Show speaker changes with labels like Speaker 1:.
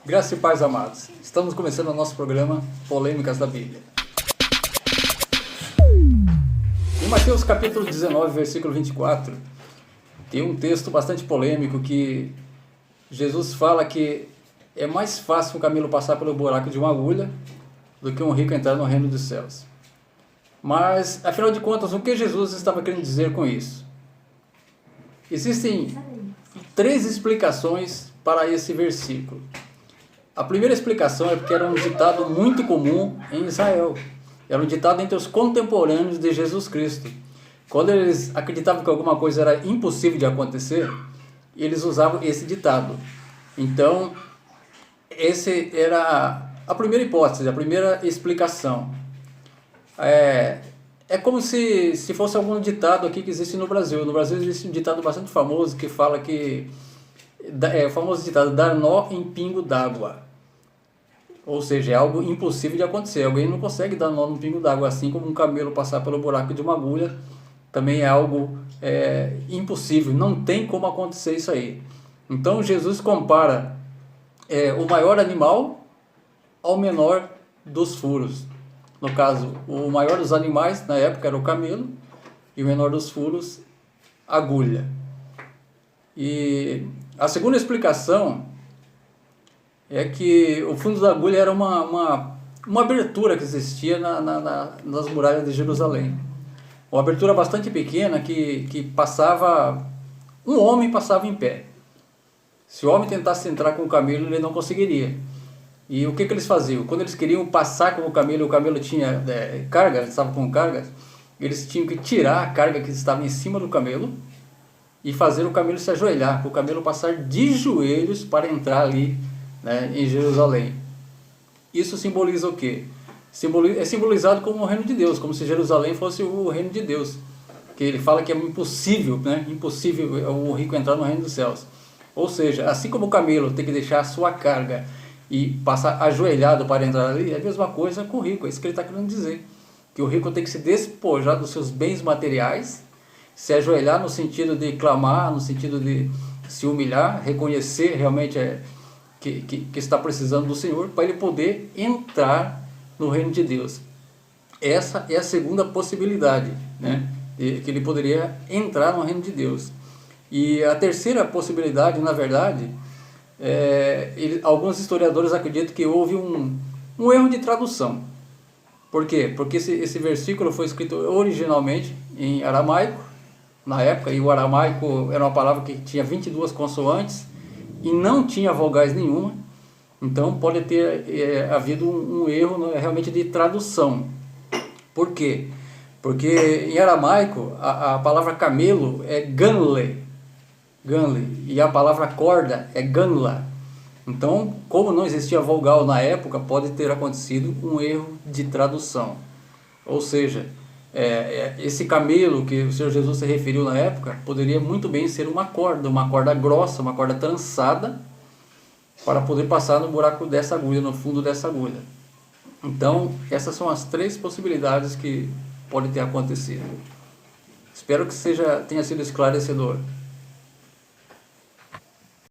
Speaker 1: Graça e paz, amados. Estamos começando o nosso programa Polêmicas da Bíblia. Em Mateus capítulo 19, versículo 24, tem um texto bastante polêmico que Jesus fala que é mais fácil um camelo passar pelo buraco de uma agulha do que um rico entrar no reino dos céus. Mas, afinal de contas, o que Jesus estava querendo dizer com isso? Existem três explicações para esse versículo. A primeira explicação é porque era um ditado muito comum em Israel. Era um ditado entre os contemporâneos de Jesus Cristo. Quando eles acreditavam que alguma coisa era impossível de acontecer, eles usavam esse ditado. Então, essa era a primeira hipótese, a primeira explicação. É como se fosse algum ditado aqui que existe no Brasil. No Brasil existe um ditado bastante famoso que fala que... É o famoso ditado, dar nó em pingo d'água. Ou seja, é algo impossível de acontecer. Alguém não consegue dar nó no pingo d'água, assim como um camelo passar pelo buraco de uma agulha. Também é algo impossível, não tem como acontecer isso aí. Então Jesus compara o maior animal ao menor dos furos. No caso, o maior dos animais na época era o camelo e o menor dos furos, a agulha. E a segunda explicação é que o fundo da agulha era uma abertura que existia nas muralhas de Jerusalém. Uma abertura bastante pequena que passava, um homem passava em pé. Se o homem tentasse entrar com o camelo, ele não conseguiria. E o que eles faziam? Quando eles queriam passar com o camelo tinha carga, estava com carga, eles tinham que tirar a carga que estava em cima do camelo e fazer o camelo se ajoelhar, para o camelo passar de joelhos para entrar ali, em Jerusalém. Isso simboliza o quê? É simbolizado como o reino de Deus, como se Jerusalém fosse o reino de Deus. Que ele fala que é impossível, impossível o rico entrar no reino dos céus. Ou seja, assim como o camelo tem que deixar a sua carga e passar ajoelhado para entrar ali, é a mesma coisa com o rico. É isso que ele está querendo dizer. Que o rico tem que se despojar dos seus bens materiais, se ajoelhar no sentido de clamar, no sentido de se humilhar, reconhecer realmente que está precisando do Senhor, para ele poder entrar no reino de Deus. Essa é a segunda possibilidade, que ele poderia entrar no reino de Deus. E a terceira possibilidade, na verdade, alguns historiadores acreditam que houve um erro de tradução. Por quê? Porque esse versículo foi escrito originalmente em aramaico, na época, e o aramaico era uma palavra que tinha 22 consoantes, e não tinha vogais nenhuma, então pode ter havido um erro realmente de tradução. Por quê? Porque em aramaico a palavra camelo é ganle, e a palavra corda é ganla. Então, como não existia vogal na época, pode ter acontecido um erro de tradução. Ou seja, esse camelo que o Senhor Jesus se referiu na época, poderia muito bem ser uma corda grossa, uma corda trançada, para poder passar no buraco dessa agulha, no fundo dessa agulha. Então, essas são as três possibilidades que podem ter acontecido. Espero que tenha sido esclarecedor.